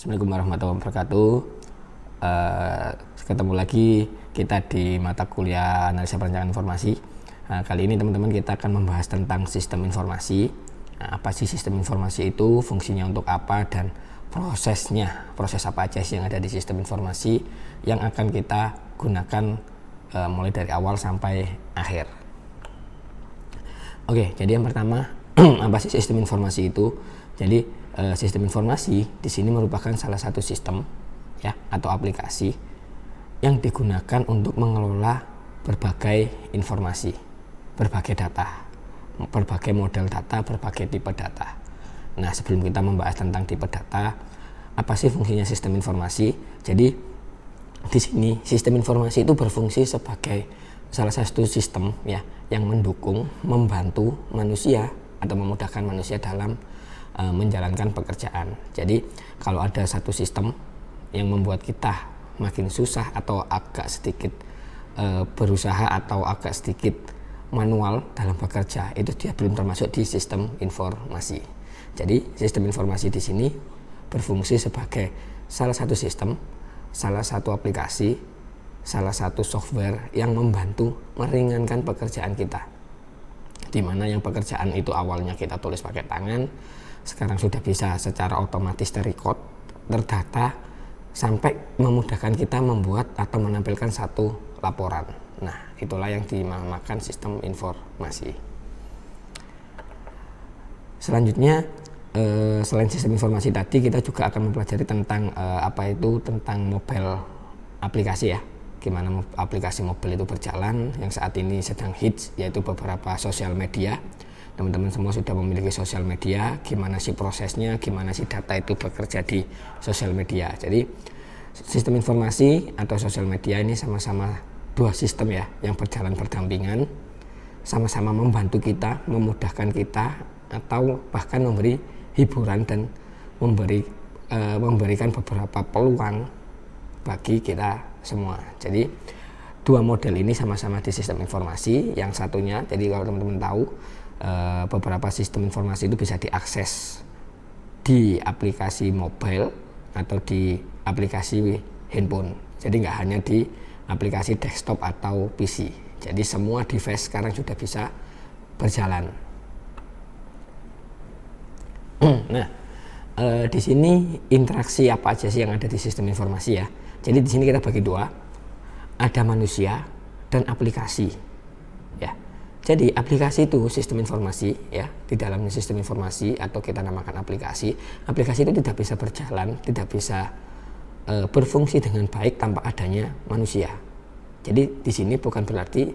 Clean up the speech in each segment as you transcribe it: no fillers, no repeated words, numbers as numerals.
Assalamualaikum warahmatullahi wabarakatuh. Ketemu lagi kita di mata kuliah analisa perencanaan informasi. Kali ini teman-teman kita akan membahas tentang sistem informasi. Apa sih sistem informasi itu, fungsinya untuk apa, dan prosesnya, proses apa aja sih yang ada di sistem informasi yang akan kita gunakan mulai dari awal sampai akhir. Oke, jadi yang pertama apa sih sistem informasi itu? Jadi sistem informasi di sini merupakan salah satu sistem ya atau aplikasi yang digunakan untuk mengelola berbagai informasi, berbagai data, berbagai model data, berbagai tipe data. Nah, sebelum kita membahas tentang tipe data, apa sih fungsinya sistem informasi? Jadi di sini sistem informasi itu berfungsi sebagai salah satu sistem ya yang mendukung, membantu manusia atau memudahkan manusia dalam menjalankan pekerjaan. Jadi kalau ada satu sistem yang membuat kita makin susah atau agak sedikit berusaha atau agak sedikit manual dalam bekerja, itu dia belum termasuk di sistem informasi. Jadi sistem informasi di sini berfungsi sebagai salah satu sistem, salah satu aplikasi, salah satu software yang membantu meringankan pekerjaan kita. Di mana yang pekerjaan itu awalnya kita tulis pakai tangan, sekarang sudah bisa secara otomatis terrecord, terdata, sampai memudahkan kita membuat atau menampilkan satu laporan. Nah, itulah yang dinamakan sistem informasi. Selanjutnya, selain sistem informasi tadi, kita juga akan mempelajari tentang tentang mobile aplikasi ya. Gimana aplikasi mobile itu berjalan, yang saat ini sedang hits, yaitu beberapa sosial media. Teman-teman semua sudah memiliki sosial media, gimana sih prosesnya, gimana sih data itu bekerja di sosial media. Jadi sistem informasi atau sosial media ini sama-sama dua sistem ya yang berjalan berdampingan, sama-sama membantu kita, memudahkan kita, atau bahkan memberi hiburan dan memberikan beberapa peluang bagi kita semua. Jadi dua model ini sama-sama di sistem informasi. Yang satunya, jadi kalau teman-teman tahu, beberapa sistem informasi itu bisa diakses di aplikasi mobile atau di aplikasi handphone. Jadi nggak hanya di aplikasi desktop atau PC. Jadi semua device sekarang sudah bisa berjalan. Nah, di sini interaksi apa aja sih yang ada di sistem informasi ya? Jadi di sini kita bagi dua, ada manusia dan aplikasi. Ya. Jadi aplikasi itu sistem informasi ya, di dalamnya sistem informasi atau kita namakan aplikasi. Aplikasi itu tidak bisa berjalan, tidak bisa berfungsi dengan baik tanpa adanya manusia. Jadi di sini bukan berarti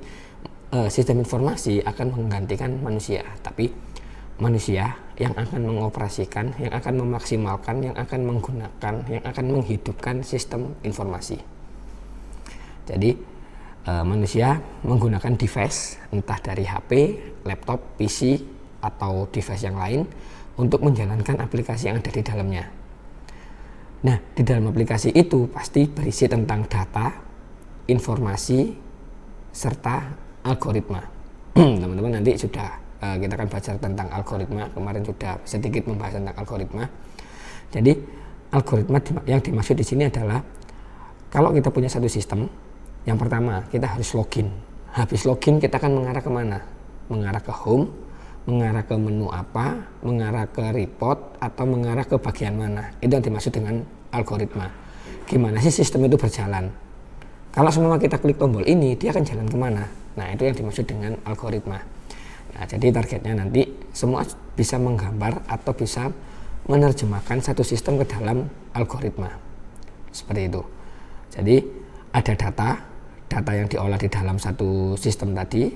sistem informasi akan menggantikan manusia, tapi manusia yang akan mengoperasikan, yang akan memaksimalkan, yang akan menggunakan, yang akan menghidupkan sistem informasi. Jadi manusia menggunakan device entah dari HP, laptop, PC, atau device yang lain untuk menjalankan aplikasi yang ada di dalamnya. Nah, di dalam aplikasi itu pasti berisi tentang data, informasi, serta algoritma. Teman-teman nanti sudah kita akan belajar tentang algoritma. Kemarin sudah sedikit membahas tentang algoritma. Jadi algoritma yang dimaksud di sini adalah kalau kita punya satu sistem, yang pertama kita harus login. Habis login kita akan mengarah kemana? Mengarah ke home, mengarah ke menu apa, mengarah ke report, atau mengarah ke bagian mana? Itu yang dimaksud dengan algoritma. Gimana sih sistem itu berjalan? Kalau semua kita klik tombol ini, dia akan jalan kemana? Nah, itu yang dimaksud dengan algoritma. Nah, jadi targetnya nanti semua bisa menggambar atau bisa menerjemahkan satu sistem ke dalam algoritma. Seperti itu. Jadi ada data yang diolah di dalam satu sistem tadi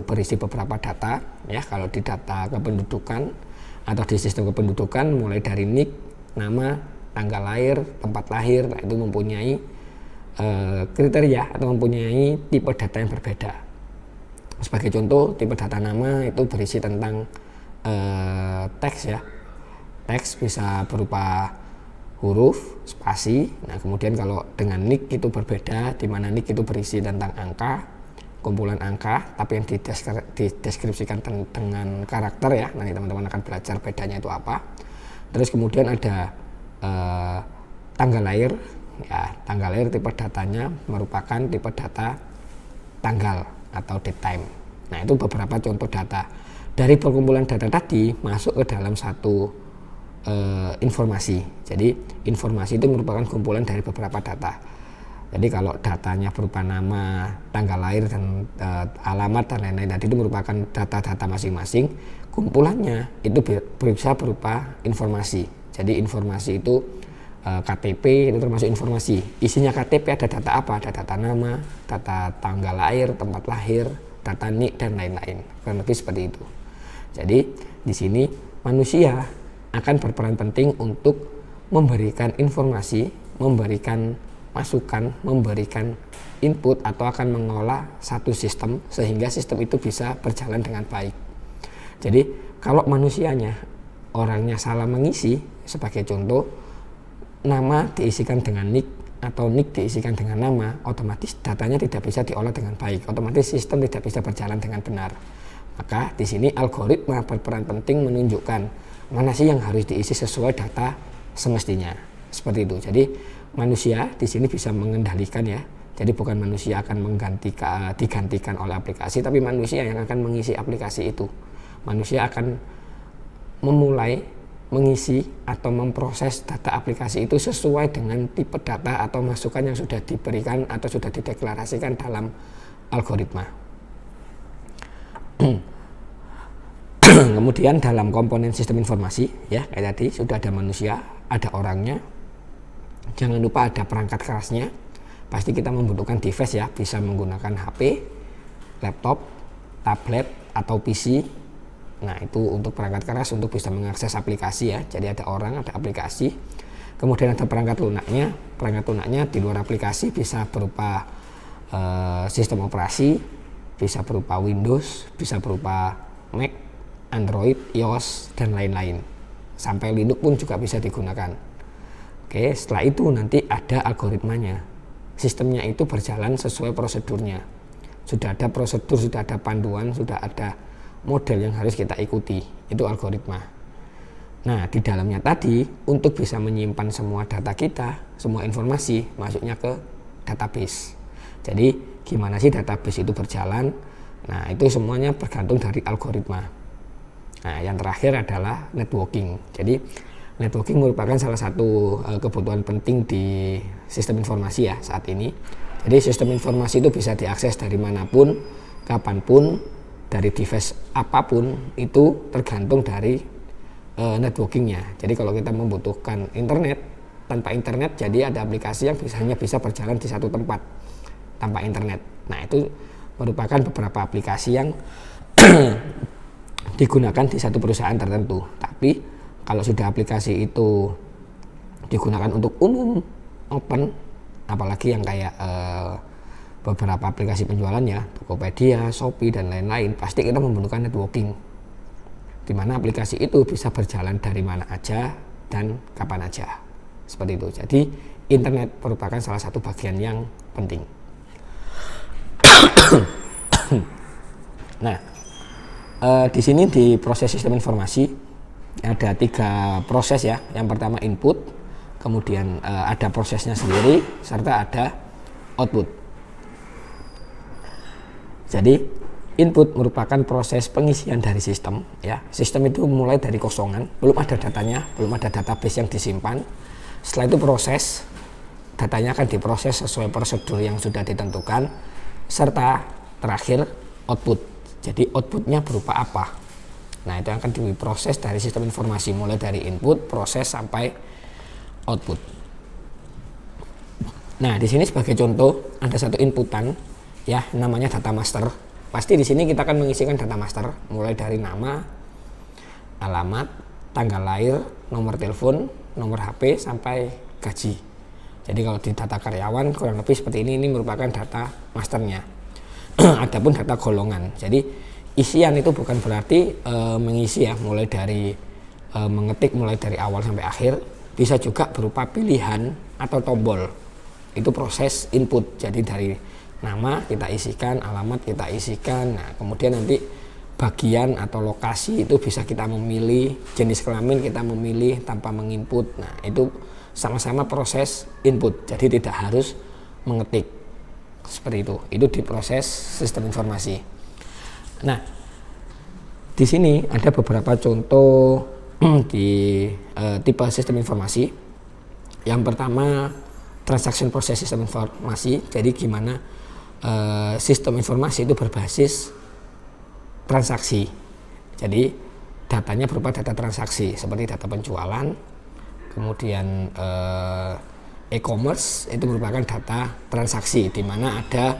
berisi beberapa data ya. Kalau di data kependudukan atau di sistem kependudukan mulai dari nik, nama, tanggal lahir, tempat lahir, nah itu mempunyai kriteria atau mempunyai tipe data yang berbeda. Sebagai contoh, tipe data nama itu berisi tentang teks ya. Teks bisa berupa huruf, spasi. Nah, kemudian kalau dengan nik itu berbeda, di mana nik itu berisi tentang angka, kumpulan angka, tapi yang dideskripsikan dengan karakter ya. Nanti teman-teman akan belajar bedanya itu apa. Terus kemudian ada tanggal lahir, ya tanggal lahir tipe datanya merupakan tipe data tanggal atau date time. Nah itu beberapa contoh data. Dari perkumpulan data tadi masuk ke dalam satu informasi. Jadi informasi itu merupakan kumpulan dari beberapa data. Jadi kalau datanya berupa nama, tanggal lahir dan alamat dan lain-lain tadi itu merupakan data-data masing-masing. Kumpulannya itu bisa berupa informasi. Jadi informasi itu KTP itu termasuk informasi. Isinya KTP ada data apa? Ada data nama, data tanggal lahir, tempat lahir, data NIK dan lain-lain. Kurang lebih seperti itu. Jadi di sini manusia akan berperan penting untuk memberikan informasi, memberikan masukan, memberikan input atau akan mengolah satu sistem sehingga sistem itu bisa berjalan dengan baik. Jadi kalau manusianya orangnya salah mengisi, sebagai contoh nama diisikan dengan NIK atau NIK diisikan dengan nama, otomatis datanya tidak bisa diolah dengan baik, otomatis sistem tidak bisa berjalan dengan benar. Maka di sini algoritma berperan penting menunjukkan mana sih yang harus diisi sesuai data semestinya. Seperti itu. Jadi manusia di sini bisa mengendalikan ya. Jadi bukan manusia akan digantikan oleh aplikasi, tapi manusia yang akan mengisi aplikasi itu. Manusia akan memulai mengisi atau memproses data aplikasi itu sesuai dengan tipe data atau masukan yang sudah diberikan atau sudah dideklarasikan dalam algoritma. Kemudian dalam komponen sistem informasi ya kayak tadi sudah ada manusia, ada orangnya. Jangan lupa ada perangkat kerasnya. Pasti kita membutuhkan device ya, bisa menggunakan HP, laptop, tablet atau PC. Nah, itu untuk perangkat keras untuk bisa mengakses aplikasi ya. Jadi ada orang, ada aplikasi. Kemudian ada perangkat lunaknya. Perangkat lunaknya di luar aplikasi bisa berupa sistem operasi, bisa berupa Windows, bisa berupa Mac, Android, iOS, dan lain-lain. Sampai Linux pun juga bisa digunakan. Oke, setelah itu nanti ada algoritmanya. Sistemnya itu berjalan sesuai prosedurnya. Sudah ada prosedur, sudah ada panduan, sudah ada model yang harus kita ikuti. Itu algoritma. Nah, di dalamnya tadi, untuk bisa menyimpan semua data kita, semua informasi, masuknya ke database. Jadi, gimana sih database itu berjalan? Nah, itu semuanya bergantung dari algoritma. Nah, yang terakhir adalah networking. Jadi networking merupakan salah satu kebutuhan penting di sistem informasi ya saat ini. Jadi sistem informasi itu bisa diakses dari manapun, kapanpun, dari device apapun, itu tergantung dari networkingnya. Jadi kalau kita membutuhkan internet, tanpa internet jadi ada aplikasi yang hanya bisa berjalan di satu tempat tanpa internet. Nah, itu merupakan beberapa aplikasi yang digunakan di satu perusahaan tertentu. Tapi kalau sudah aplikasi itu digunakan untuk umum, open, apalagi yang kayak beberapa aplikasi penjualan ya, Tokopedia, Shopee dan lain-lain, pasti kita membutuhkan networking, di mana aplikasi itu bisa berjalan dari mana aja dan kapan aja. Seperti itu. Jadi internet merupakan salah satu bagian yang penting. Nah, di sini di proses sistem informasi ada 3 proses ya. Yang pertama input, kemudian ada prosesnya sendiri, serta ada output. Jadi input merupakan proses pengisian dari sistem ya. Sistem itu mulai dari kosongan, belum ada datanya, belum ada database yang disimpan. Setelah itu proses, datanya akan diproses sesuai prosedur yang sudah ditentukan, serta terakhir output. Jadi outputnya berupa apa? Nah, itu akan diproses dari sistem informasi, mulai dari input, proses sampai output. Nah, di sini sebagai contoh ada satu inputan ya, namanya data master. Pasti di sini kita akan mengisikan data master mulai dari nama, alamat, tanggal lahir, nomor telepon, nomor HP sampai gaji. Jadi kalau di data karyawan kurang lebih seperti ini merupakan data masternya. Adapun data golongan. Jadi isian itu bukan berarti mengisi ya, mulai dari mengetik mulai dari awal sampai akhir, bisa juga berupa pilihan atau tombol. Itu proses input. Jadi dari nama kita isikan, alamat kita isikan. Nah, kemudian nanti bagian atau lokasi itu bisa kita memilih, jenis kelamin kita memilih tanpa menginput. Nah, itu sama-sama proses input, jadi tidak harus mengetik seperti itu di proses sistem informasi. Nah, di sini ada beberapa contoh di tipe sistem informasi. Yang pertama, transaction process sistem informasi. Jadi gimana sistem informasi itu berbasis transaksi. Jadi datanya berupa data transaksi seperti data penjualan, kemudian e-commerce itu merupakan data transaksi di mana ada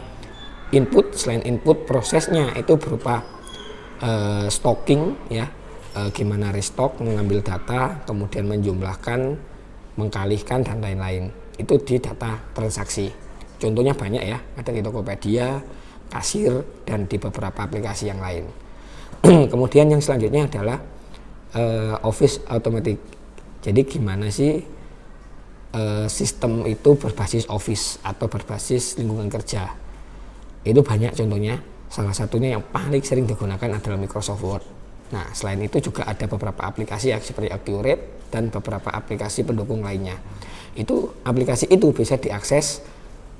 input, selain input prosesnya itu berupa stocking ya, gimana restock, mengambil data, kemudian menjumlahkan, mengkalihkan dan lain-lain. Itu di data transaksi. Contohnya banyak ya, ada di Tokopedia, kasir, dan di beberapa aplikasi yang lain. Kemudian yang selanjutnya adalah office automatic. Jadi gimana sih sistem itu berbasis office atau berbasis lingkungan kerja. Itu banyak contohnya, salah satunya yang paling sering digunakan adalah Microsoft Word. Nah, selain itu juga ada beberapa aplikasi seperti Accurate dan beberapa aplikasi pendukung lainnya. Itu aplikasi itu bisa diakses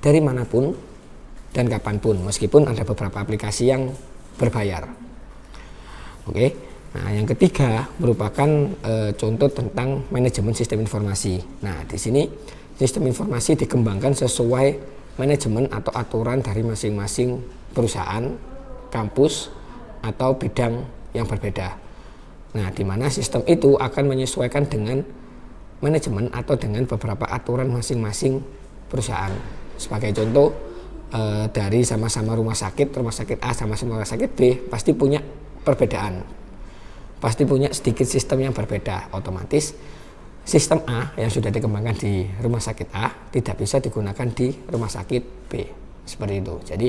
dari manapun dan kapanpun, meskipun ada beberapa aplikasi yang berbayar. Oke. Nah, yang ketiga merupakan contoh tentang manajemen sistem informasi. Nah, di sini sistem informasi dikembangkan sesuai manajemen atau aturan dari masing-masing perusahaan, kampus, atau bidang yang berbeda. Nah, di mana sistem itu akan menyesuaikan dengan manajemen atau dengan beberapa aturan masing-masing perusahaan. Sebagai contoh, dari sama-sama rumah sakit A sama rumah sakit B pasti punya perbedaan. Pasti punya sedikit sistem yang berbeda. Otomatis sistem A yang sudah dikembangkan di rumah sakit A tidak bisa digunakan di rumah sakit B. Seperti itu. Jadi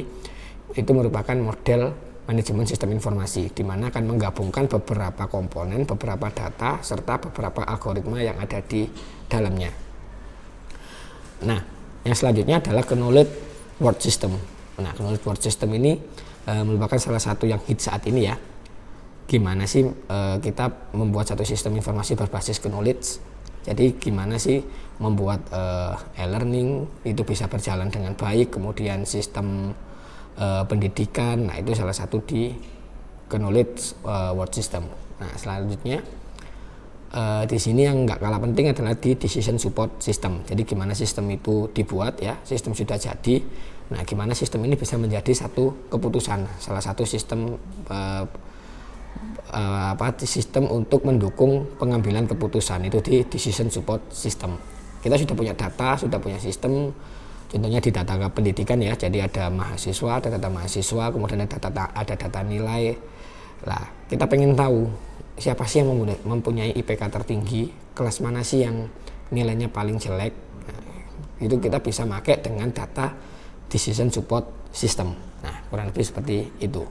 itu merupakan model manajemen sistem informasi, di mana akan menggabungkan beberapa komponen, beberapa data, serta beberapa algoritma yang ada di dalamnya. Nah, yang selanjutnya adalah Knowledge Word System. Nah, Knowledge Word System ini merupakan salah satu yang hit saat ini ya. Gimana sih kita membuat satu sistem informasi berbasis knowledge. Jadi gimana sih membuat e-learning itu bisa berjalan dengan baik, kemudian sistem pendidikan. Nah, itu salah satu di Knowledge Word System. Nah, selanjutnya di sini yang nggak kalah penting adalah di Decision Support System. Jadi gimana sistem itu dibuat ya, sistem sudah jadi. Nah, gimana sistem ini bisa menjadi satu keputusan, salah satu sistem sistem untuk mendukung pengambilan keputusan, itu di Decision Support System. Kita sudah punya data, sudah punya sistem, contohnya di data pendidikan ya, jadi ada mahasiswa, ada data mahasiswa, kemudian ada data nilai. Lah, kita pengen tahu siapa sih yang mempunyai IPK tertinggi, kelas mana sih yang nilainya paling jelek. Nah, itu kita bisa pakai dengan data Decision Support System. Nah, kurang lebih seperti itu.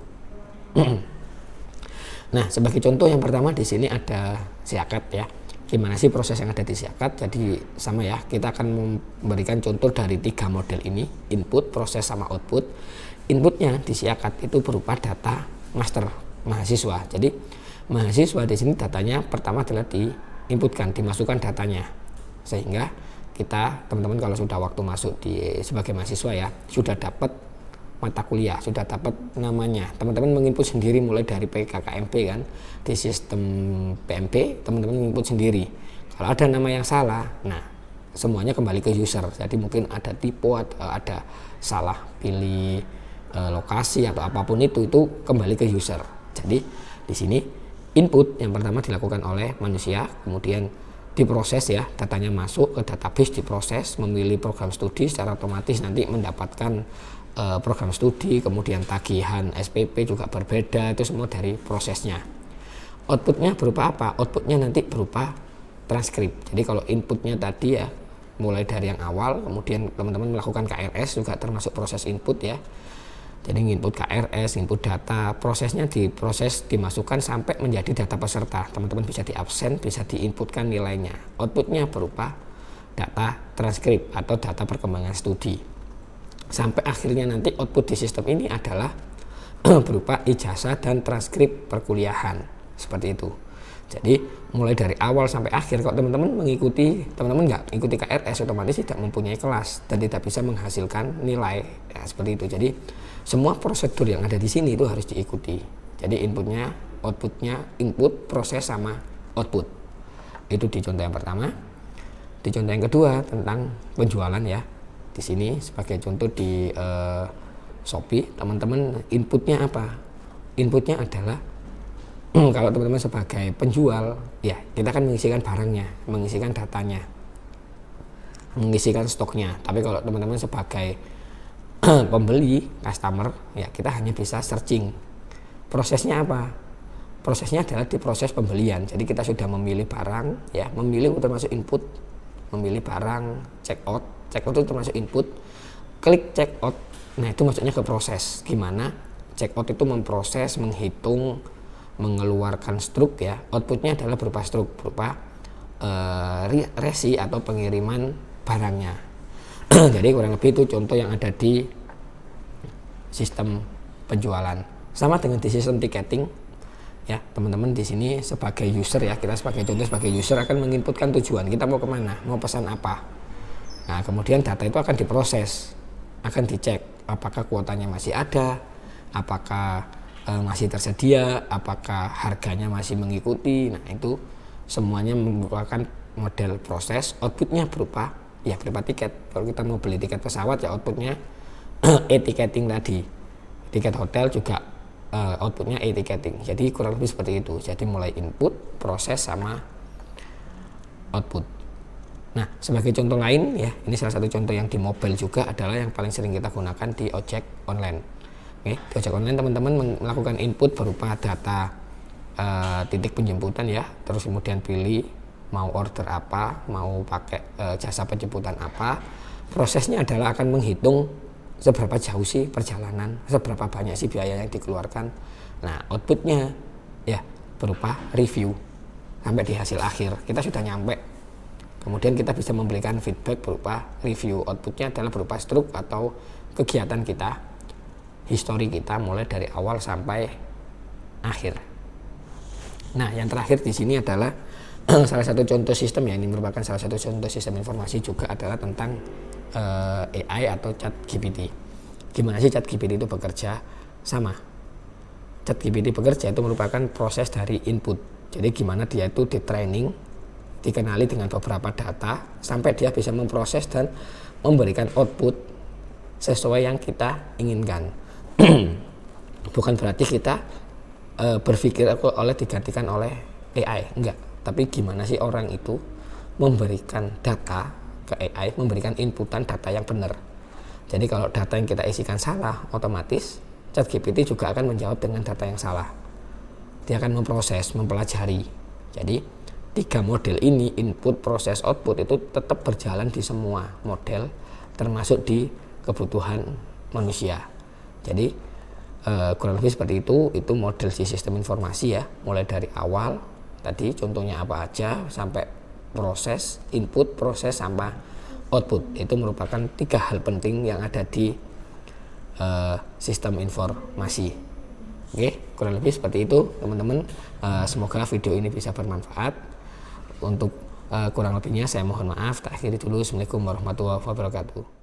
Nah, sebagai contoh yang pertama di sini ada Siakat ya. Gimana sih proses yang ada di Siakat? Jadi sama ya, kita akan memberikan contoh dari 3 model ini, input, proses, sama output. Inputnya di Siakat itu berupa data master mahasiswa. Jadi mahasiswa di sini datanya pertama adalah diinputkan, dimasukkan datanya. Sehingga kita, teman-teman kalau sudah waktu masuk sebagai mahasiswa ya, sudah dapat mata kuliah, sudah dapat namanya, teman-teman menginput sendiri mulai dari PKKMP kan, di sistem PMP teman-teman menginput sendiri. Kalau ada nama yang salah, nah semuanya kembali ke user. Jadi mungkin ada typo, ada salah pilih lokasi atau apapun itu kembali ke user. Jadi di sini input yang pertama dilakukan oleh manusia, kemudian diproses ya, datanya masuk ke database, diproses, memilih program studi, secara otomatis nanti mendapatkan program studi, kemudian tagihan SPP juga berbeda, itu semua dari prosesnya. Outputnya berupa apa? Outputnya nanti berupa transkrip. Jadi kalau inputnya tadi ya, mulai dari yang awal, kemudian teman-teman melakukan KRS juga termasuk proses input ya. Jadi input KRS, input data, prosesnya diproses, dimasukkan sampai menjadi data peserta. Teman-teman bisa diabsen, bisa diinputkan nilainya. Outputnya berupa data transkrip atau data perkembangan studi. Sampai akhirnya nanti output di sistem ini adalah berupa ijazah dan transkrip perkuliahan, seperti itu. Jadi mulai dari awal sampai akhir, kalau teman-teman nggak ikuti KRS, otomatis tidak mempunyai kelas dan tidak bisa menghasilkan nilai, ya, seperti itu. Jadi semua prosedur yang ada di sini itu harus diikuti. Jadi inputnya, outputnya, input, proses sama output. Itu di contoh yang pertama. Di contoh yang kedua tentang penjualan ya. Di sini sebagai contoh di Shopee, teman-teman inputnya apa? Inputnya adalah kalau teman-teman sebagai penjual, ya kita kan mengisikan barangnya, mengisikan datanya, mengisikan stoknya. Tapi kalau teman-teman sebagai pembeli, customer, ya kita hanya bisa searching. Prosesnya apa? Prosesnya adalah di proses pembelian. Jadi kita sudah memilih barang, ya memilih termasuk input, memilih barang, check out itu termasuk input, klik check out. Nah itu maksudnya ke proses. Gimana check out itu memproses, menghitung, mengeluarkan struk ya, outputnya adalah berupa struk, berupa resi atau pengiriman barangnya. Jadi kurang lebih itu contoh yang ada di sistem penjualan. Sama dengan di sistem tiketing ya, teman-teman di sini sebagai user ya, kita sebagai contoh sebagai user akan menginputkan tujuan kita mau kemana, mau pesan apa. Nah kemudian data itu akan diproses, akan dicek apakah kuotanya masih ada, apakah masih tersedia, apakah harganya masih mengikuti. Nah itu semuanya merupakan model proses. Outputnya berupa tiket. Kalau kita mau beli tiket pesawat ya outputnya e-ticketing tadi. Tiket hotel juga outputnya e-ticketing. Jadi kurang lebih seperti itu. Jadi mulai input, proses sama output. Nah sebagai contoh lain ya, ini salah satu contoh yang di mobile juga adalah yang paling sering kita gunakan di ojek online. Oke, di ojek online teman-teman melakukan input berupa data titik penjemputan ya, terus kemudian pilih mau order apa, mau pakai jasa penjemputan apa. Prosesnya adalah akan menghitung seberapa jauh sih perjalanan, seberapa banyak sih biaya yang dikeluarkan. Nah outputnya ya berupa review sampai di hasil akhir kita sudah nyampe. Kemudian kita bisa memberikan feedback berupa review. Outputnya adalah berupa struk atau kegiatan kita, histori kita mulai dari awal sampai akhir. Nah, yang terakhir di sini adalah salah satu contoh sistem ya, ini merupakan salah satu contoh sistem informasi juga adalah tentang AI atau ChatGPT. Gimana sih ChatGPT itu bekerja? Sama. ChatGPT bekerja itu merupakan proses dari input. Jadi gimana dia itu di training, dikenali dengan beberapa data sampai dia bisa memproses dan memberikan output sesuai yang kita inginkan. Bukan berarti kita berpikir digantikan oleh AI, enggak. Tapi gimana sih orang itu memberikan data ke AI, memberikan inputan data yang benar. Jadi kalau data yang kita isikan salah, otomatis ChatGPT juga akan menjawab dengan data yang salah. Dia akan memproses, mempelajari. Jadi 3 model ini, input, proses, output, itu tetap berjalan di semua model, termasuk di kebutuhan manusia. Jadi kurang lebih seperti itu model si sistem informasi ya, mulai dari awal tadi contohnya apa aja sampai proses, input, proses, sama output. Itu merupakan 3 hal penting yang ada di sistem informasi. Oke, kurang lebih seperti itu teman-teman. Semoga video ini bisa bermanfaat. Untuk kurang lebihnya saya mohon maaf. Tak akhiri dulu. Assalamualaikum warahmatullahi wabarakatuh.